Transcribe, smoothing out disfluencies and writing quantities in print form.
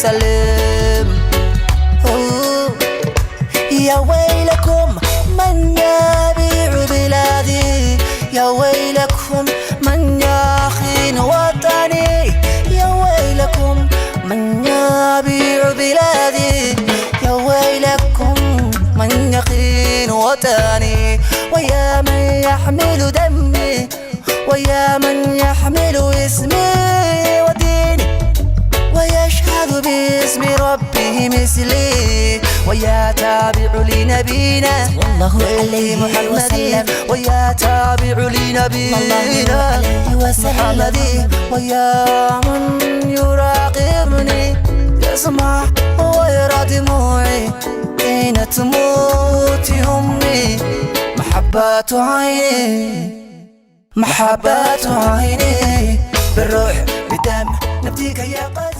وسلم. يا ويلكم من يبيع بلادي، يا ويلكم من يخين وطني، يا ويلكم من يبيع بلادي، يا ويلكم من يخين وطني. ويا من يحمل دمي، ويا من يحمل اسمي وديني، ويشهد باسم ربه مثلي، ويا تابع لنبينا صلى الله عليه وسلم، ويا تابع لنبينا محمد، ويا من يراقبني يسمع ويرى دموعي حين تموت أمي. محبة عيني، محبة عيني، بالروح بالدم نبتيك يا قلبي.